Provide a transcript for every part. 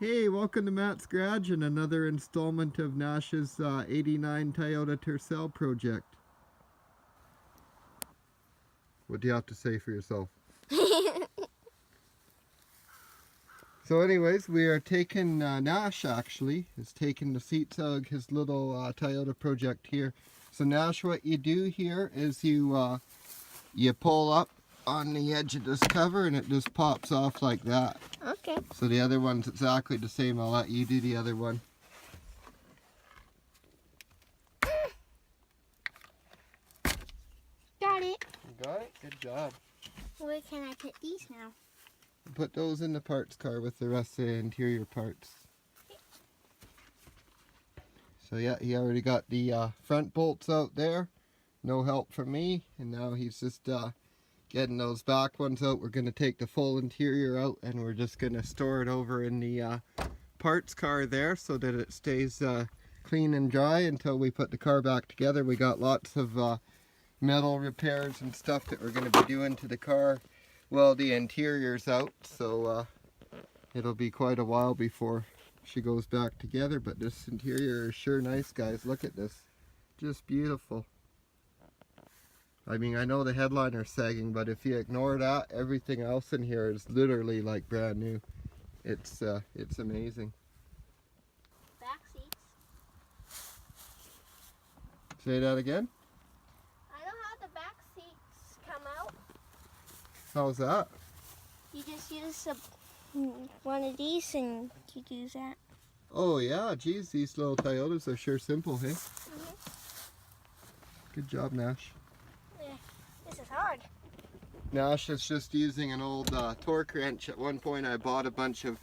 Hey, welcome to Matt's Garage and another installment of Nash's '89 Toyota Tercel project. What do you have to say for yourself? So anyways, we are taking, Nash actually is taking the seats out of his little Toyota project here. So Nash, what you do here is you pull up on the edge of this cover and it just pops off like that. Okay. So the other one's exactly the same. I'll let you do the other one. Got it. You got it? Good job. Where can I put these now? Put those in the parts car with the rest of the interior parts. So yeah, he already got the front bolts out there. No help from me. And now he's just getting those back ones out. We're going to take the full interior out and we're just going to store it over in the parts car there so that it stays clean and dry until we put the car back together. We got lots of metal repairs and stuff that we're going to be doing to the car. Well, the interior's out, so it'll be quite a while before she goes back together, but this interior is sure nice, guys. Look at this. Just beautiful. I mean, I know the headliner's sagging, but if you ignore that, everything else in here is literally like brand new. It's amazing. Back seats. Say that again? I know how the back seats come out. How's that? You just use one of these and you do that. Oh yeah, geez, these little Toyotas are sure simple, hey? Good job, Nash. Yeah, this is hard. Nash is just using an old torque wrench. At one point I bought a bunch of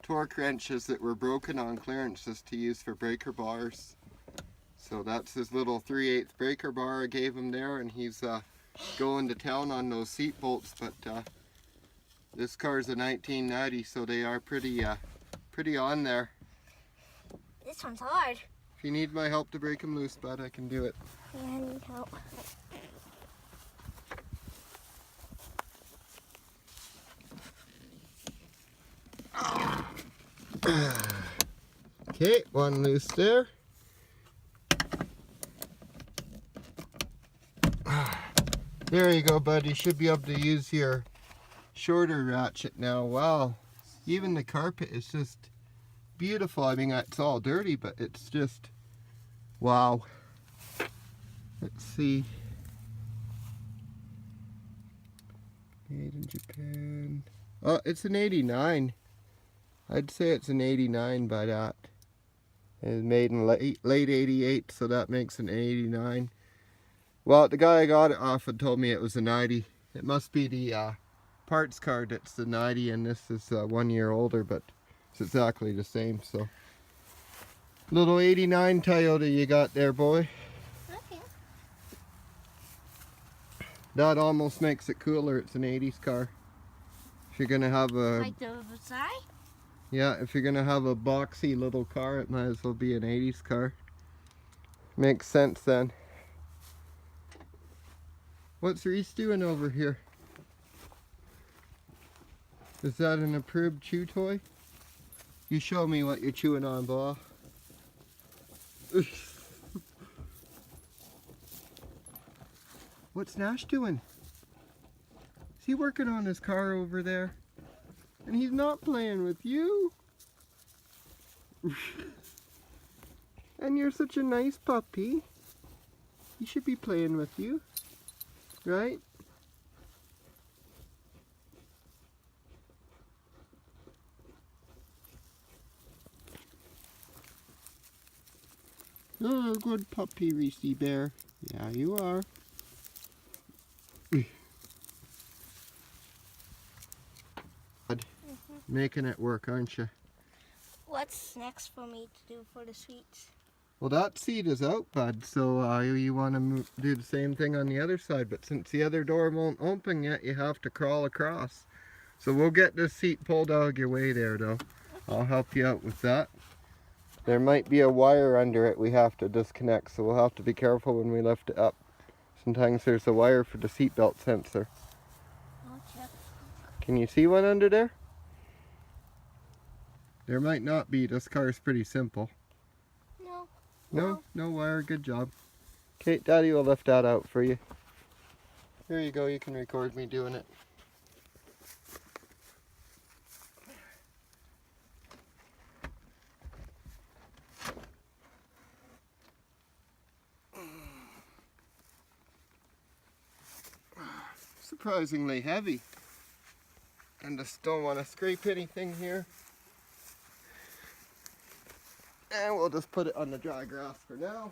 torque wrenches that were broken on clearance just to use for breaker bars. So that's his little 3/8 breaker bar I gave him there, and he's going to town on those seat bolts. But this car's a 1990, so they are pretty on there. This one's hard. If you need my help to break them loose, bud, I can do it. Yeah, I need help. Okay, one loose there. There you go, bud. You should be able to use your shorter ratchet now. Wow. Even the carpet is just beautiful. I mean, it's all dirty, but it's just wow. Let's see. Made in Japan. Oh, it's an 89. I'd say it's an 89 by that. It was made in late 88, so that makes an 89. Well, the guy I got it off had told me it was a 90. It must be the parts card that's the 90, and this is 1 year older, but it's exactly the same. So, little 89 Toyota you got there, boy. Okay. That almost makes it cooler. It's an 80s car. If you're gonna have a Like the side? yeah, if you're gonna have a boxy little car, it might as well be an 80s car. Makes sense then. What's Reese doing over here? Is that an approved chew toy? You show me what you're chewing on, Bob. What's Nash doing? Is he working on his car over there? And he's not playing with you? And you're such a nice puppy. He should be playing with you, right? Oh, good puppy, Reese Bear. Yeah, you are. Making it work, aren't you? What's next for me to do for the sweets? Well, that seat is out, bud, so you want to do the same thing on the other side, but since the other door won't open yet, you have to crawl across. So we'll get this seat pulled out of your way there, though. I'll help you out with that. There might be a wire under it we have to disconnect, so we'll have to be careful when we lift it up. Sometimes there's a wire for the seatbelt sensor. I'll check. Can you see one under there? There might not be. This car is pretty simple. No. No? No wire. Good job. Okay, Daddy will lift that out for you. Here you go. You can record me doing it. Surprisingly heavy. And just don't want to scrape anything here. And we'll just put it on the dry grass for now.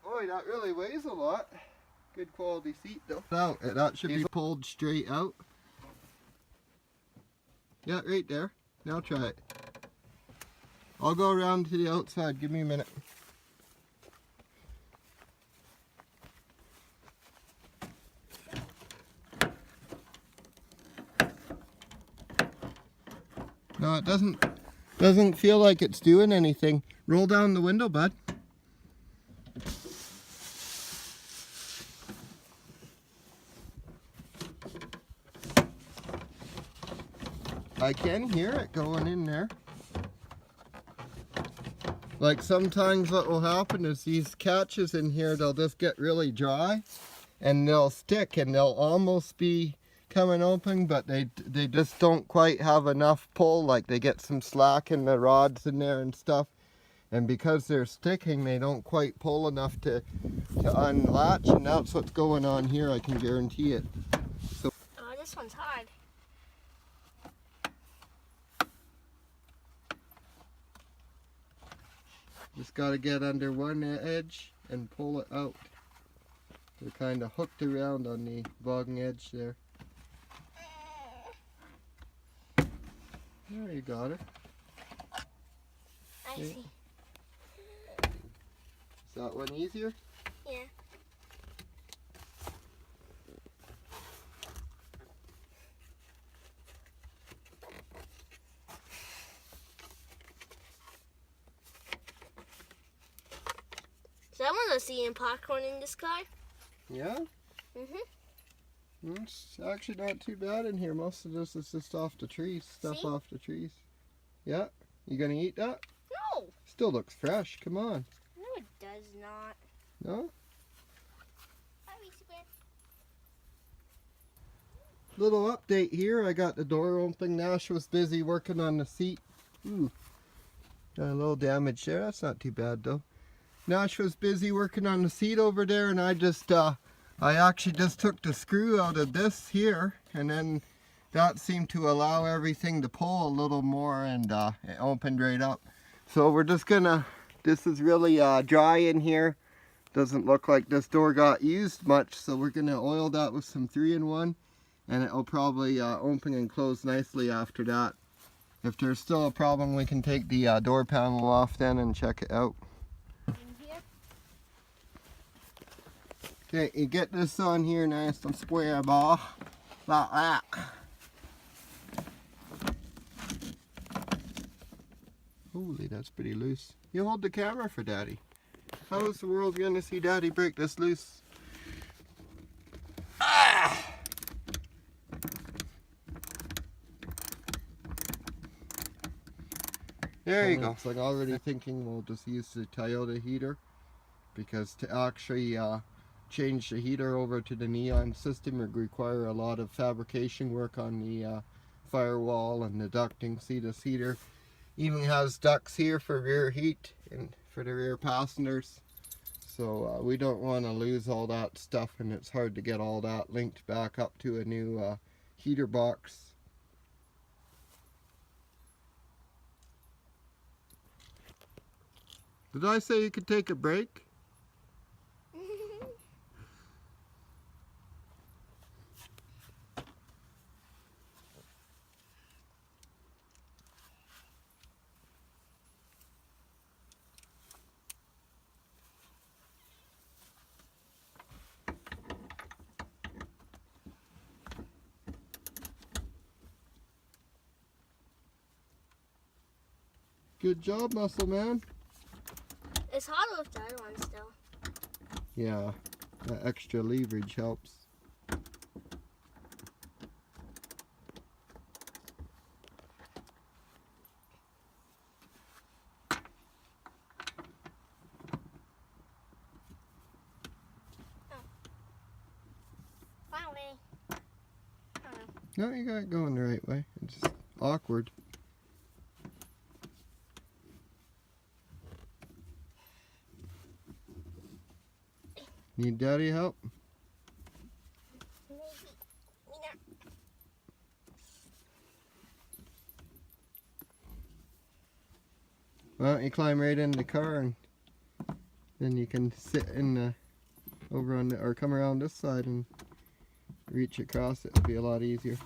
Boy, that really weighs a lot. Good quality seat though. Out. That should be pulled straight out. Yeah, right there. Now try it. I'll go around to the outside. Give me a minute. No, it doesn't feel like it's doing anything. Roll down the window, bud. I can hear it going in there. Like sometimes what will happen is these catches in here, they'll just get really dry and they'll stick and they'll almost be coming open, but they just don't quite have enough pull. Like they get some slack in the rods in there and stuff, and because they're sticking they don't quite pull enough to unlatch, and that's what's going on here. I can guarantee it. So Oh, this one's hard. just got to get under one edge and pull it out. They're kind of hooked around on the bogging edge there. There, you got it. I Okay. see. Is that one easier? Yeah. Someone was eating popcorn in this car. Yeah? It's actually not too bad in here. Most of this is just off the trees, stuff See? off the trees. Yeah? You gonna eat that? No. Still looks fresh, come on. No, it does not. No? Hi, Reese Bear. Little update here. I got the door open. Nash was busy working on the seat. Ooh. Got a little damage there. That's not too bad though. Nash was busy working on the seat over there, and I actually just took the screw out of this here, and then that seemed to allow everything to pull a little more, and it opened right up. So we're just gonna, this is really dry in here. Doesn't look like this door got used much, so we're gonna oil that with some 3-in-1, and it'll probably open and close nicely after that. If there's still a problem, we can take the door panel off then and check it out. In here. Okay, you get this on here nice and square, ball, like that. Holy, that's pretty loose. You hold the camera for Daddy. How is the world going to see Daddy break this loose? Ah! There you go. So I'm already thinking we'll just use the Toyota heater, because to actually change the heater over to the neon system would require a lot of fabrication work on the firewall and the ducting. See, this heater even has ducts here for rear heat and for the rear passengers. So we don't want to lose all that stuff, and it's hard to get all that linked back up to a new heater box. Did I say you could take a break? Good job, muscle man. It's hard with the other one still. Yeah, that extra leverage helps. No, you got it going the right way. It's just awkward. Need Daddy help? Maybe. Why don't you climb right in the car and then you can sit in the over on the, or come around this side and reach across. It'll be a lot easier.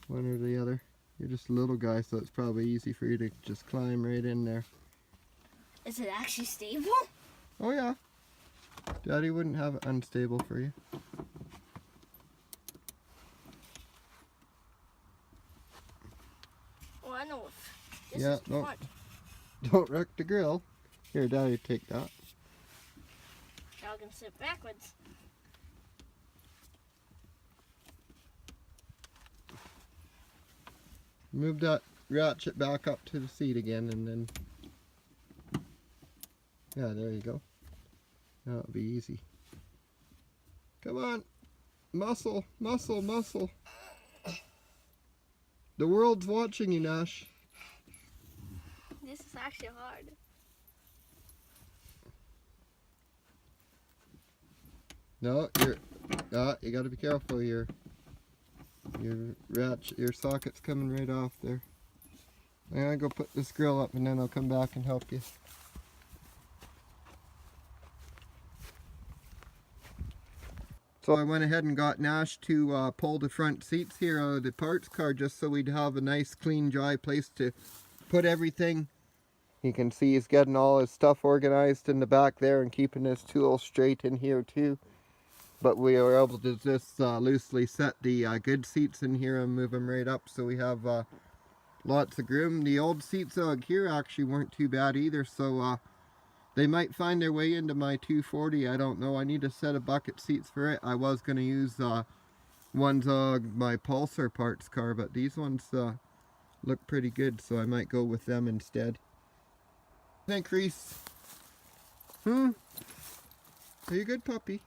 One or the other. You're just a little guy, so it's probably easy for you to just climb right in there. Is it actually stable? Oh yeah. Daddy wouldn't have it unstable for you. Oh, I know. This Yeah, is the no. front. Don't wreck the grill. Here, Daddy, take that. Now I can sit backwards. Move that ratchet back up to the seat again and then... Yeah, there you go. That'll be easy. Come on. Muscle, muscle, muscle. The world's watching you, Nash. This is actually hard. No, you gotta be careful. Your socket's coming right off there. I'm gonna go put this grill up and then I'll come back and help you. So I went ahead and got Nash to pull the front seats here out of the parts car just so we'd have a nice clean dry place to put everything. You can see he's getting all his stuff organized in the back there and keeping his tools straight in here too. But we were able to just loosely set the good seats in here and move them right up so we have lots of room. The old seats out here actually weren't too bad either, so they might find their way into my 240. I don't know. I need a set of bucket seats for it. I was going to use ones on my Pulsar parts car, but these ones look pretty good, so I might go with them instead. I think, Reese. Are you a good puppy?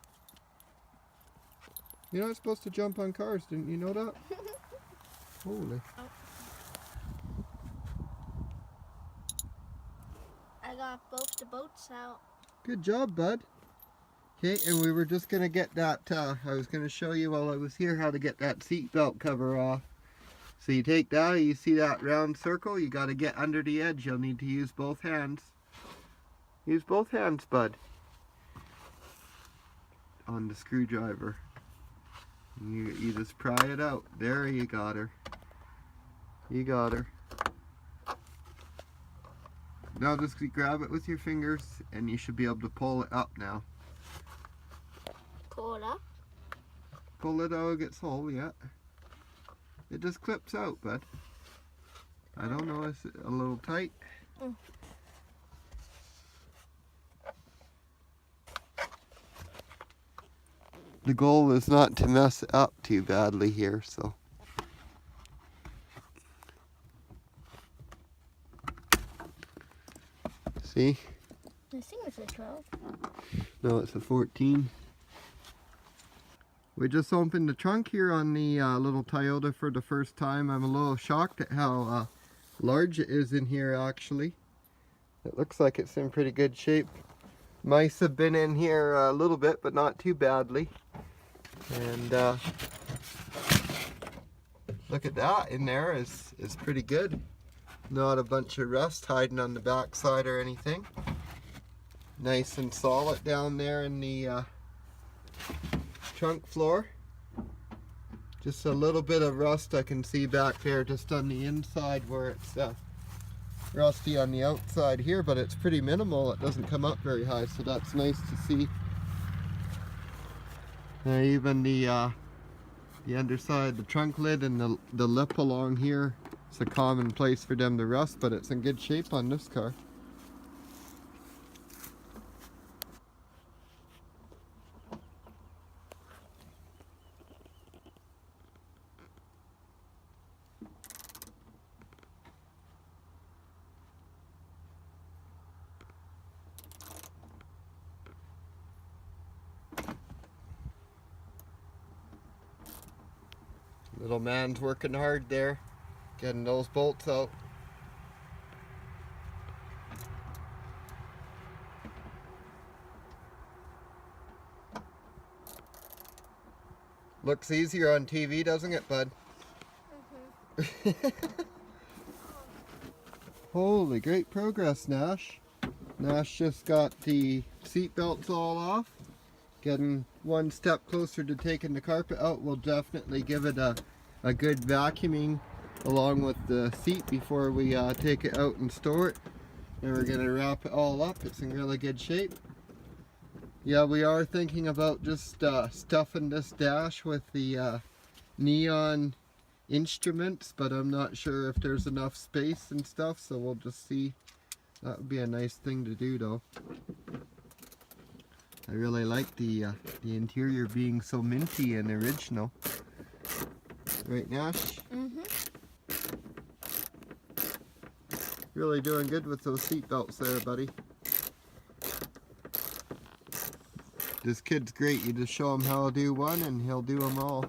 You're not supposed to jump on cars, didn't you know that? Holy. Oh. I got both the boats out. Good job, bud. Okay, and we were just going to get that, I was going to show you while I was here how to get that seat belt cover off. So you take that, you see that round circle, you got to get under the edge. You'll need to use both hands. Use both hands, bud. On the screwdriver. You just pry it out. There, you got her. You got her. Now just grab it with your fingers and you should be able to pull it up now. Pull it up? Pull it out, it gets whole, yeah. It just clips out, bud. I don't know, is it a little tight? The goal is not to mess it up too badly here, so. See? I think it's a 12. No, it's a 14. We just opened the trunk here on the little Toyota for the first time. I'm a little shocked at how large it is in here actually. It looks like it's in pretty good shape. Mice have been in here a little bit, but not too badly. And look at that, in there is pretty good. Not a bunch of rust hiding on the back side or anything. Nice and solid down there in the trunk floor. Just a little bit of rust I can see back there just on the inside where it's rusty on the outside here, but it's pretty minimal. It doesn't come up very high, so that's nice to see. Even the underside, the trunk lid and the lip along here, it's a common place for them to rust, but it's in good shape on this car. Little man's working hard there, getting those bolts out. Looks easier on TV, doesn't it, bud? Holy, great progress, Nash. Nash just got the seat belts all off. Getting one step closer to taking the carpet out. We'll definitely give it a good vacuuming along with the seat before we take it out and store it. And we're going to wrap it all up. It's in really good shape. Yeah, we are thinking about just stuffing this dash with the neon instruments, but I'm not sure if there's enough space and stuff, so we'll just see. That would be a nice thing to do though. I really like the interior being so minty and original. Right, Nash? Really doing good with those seat belts there, buddy. This kid's great. You just show him how to do one and he'll do them all.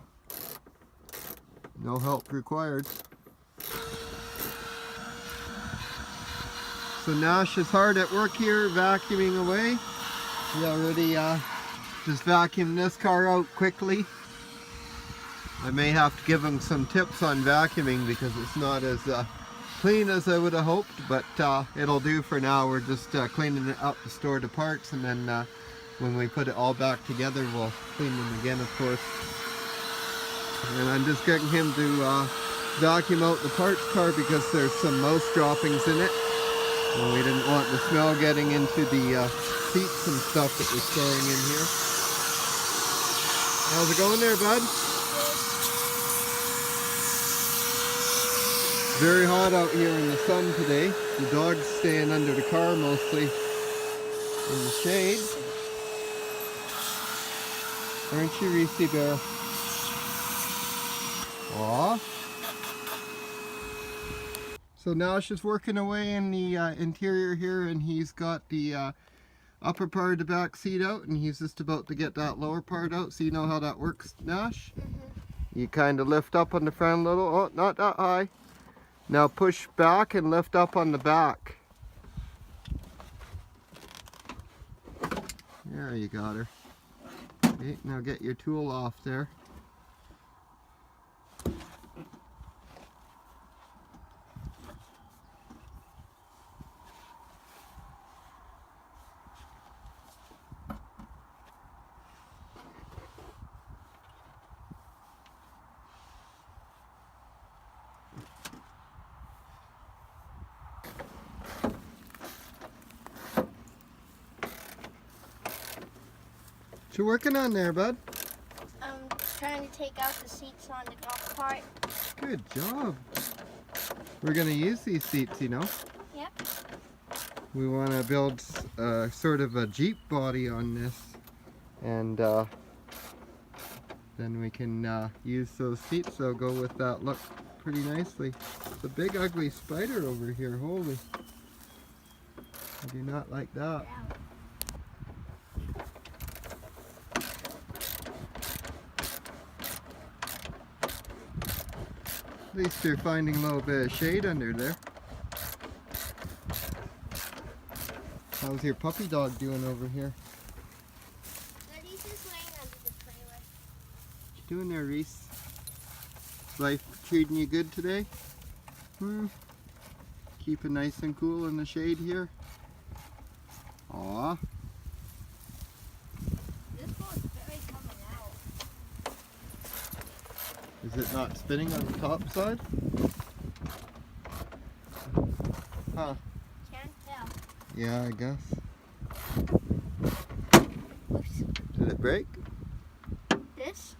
No help required. So Nash is hard at work here, vacuuming away. He already just vacuumed this car out quickly. I may have to give him some tips on vacuuming because it's not as clean as I would have hoped, but it'll do for now. We're just cleaning it up to store the parts, and then when we put it all back together, we'll clean them again, of course. And I'm just getting him to vacuum out the parts car because there's some mouse droppings in it. And we didn't want the smell getting into the seats and stuff that we're storing in here. How's it going there, bud? Very hot out here in the sun today. The dog's staying under the car mostly in the shade. Aren't you, Reese Bear? Aw. So Nash is working away in the interior here, and he's got the upper part of the back seat out, and he's just about to get that lower part out. So you know how that works, Nash? You kind of lift up on the front a little. Oh, not that high. Now push back and lift up on the back. There, you got her. Okay, now get your tool off there. What you working on there, bud? I'm trying to take out the seats on the golf cart. Good job. We're going to use these seats, you know. Yep. We want to build sort of a Jeep body on this, and then we can use those seats. They'll go with that look pretty nicely. It's a big ugly spider over here. Holy. I do not like that. At least you're finding a little bit of shade under there. How's your puppy dog doing over here? But he's just laying under the trailer. What you doing there, Reese? Is life treating you good today? Keeping nice and cool in the shade here? Aw. This one's very coming out. Is it not spinning on the top side? Huh. Can't tell. Yeah, I guess. Oops. Did it break? This?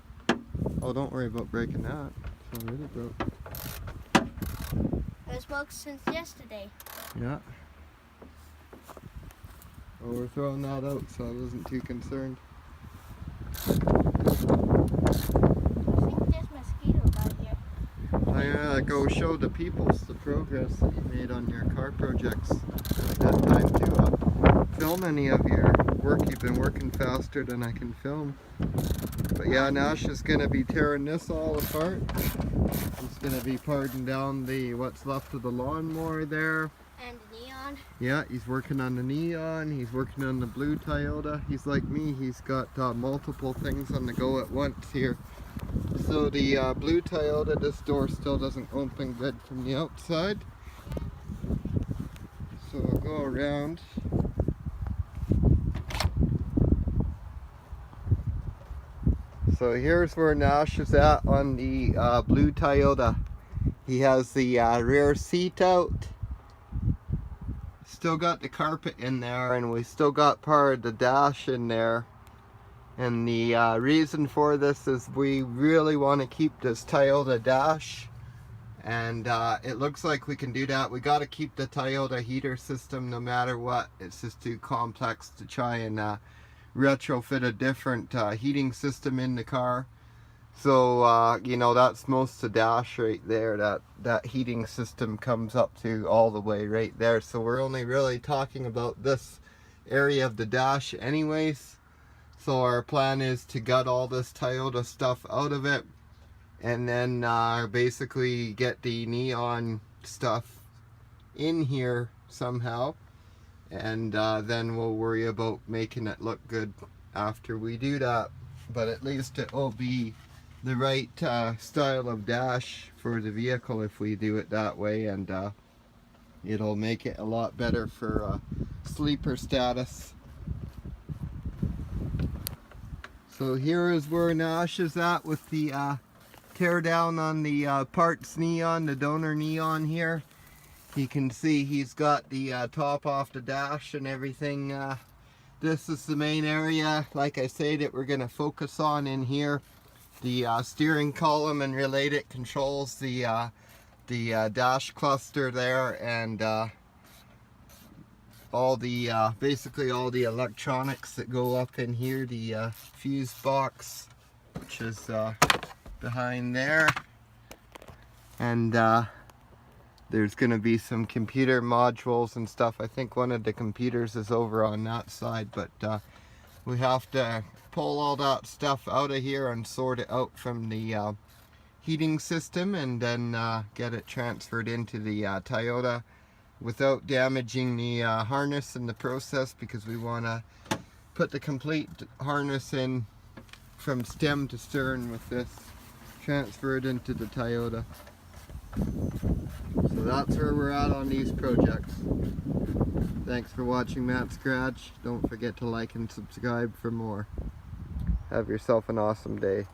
Oh, don't worry about breaking that. It's already broke. It was broke since yesterday. Yeah. Well, we're throwing that out, so I wasn't too concerned. I think there's mosquitoes out here. I go show the peoples the progress that you made on your car projects. At that time to film any of your work. You've been working faster than I can film. But yeah, Nash is going to be tearing this all apart. He's going to be parting down the what's left of the lawnmower there. And the neon. Yeah, he's working on the neon. He's working on the blue Toyota. He's like me. He's got multiple things on the go at once here. So the blue Toyota, this door still doesn't open good from the outside. So we'll go around. So here's where Nash is at on the blue Toyota. He has the rear seat out. Still got the carpet in there, and we still got part of the dash in there. And the reason for this is we really want to keep this Toyota dash. And it looks like we can do that. We got to keep the Toyota heater system no matter what. It's just too complex to try and retrofit a different heating system in the car. So you know, that's most of the dash right there. That heating system comes up to all the way right there. So we're only really talking about this area of the dash anyways. So our plan is to gut all this Toyota stuff out of it, and then basically get the neon stuff in here somehow, and then we'll worry about making it look good after we do that. But at least it will be the right style of dash for the vehicle if we do it that way, and it'll make it a lot better for sleeper status. So here is where Nash is at with the tear down on the parts neon, the donor neon here. You can see he's got the top off the dash and everything. This is the main area, like I say, that we're going to focus on in here. The steering column and related controls the dash cluster there, and all the basically all the electronics that go up in here. The fuse box, which is behind there, and there's going to be some computer modules and stuff. I think one of the computers is over on that side, but we have to pull all that stuff out of here and sort it out from the heating system, and then get it transferred into the Toyota without damaging the harness in the process, because we want to put the complete harness in from stem to stern with this, transfer it into the Toyota. So that's where we're at on these projects. Thanks for watching Matt's Garage. Don't forget to like and subscribe for more. Have yourself an awesome day.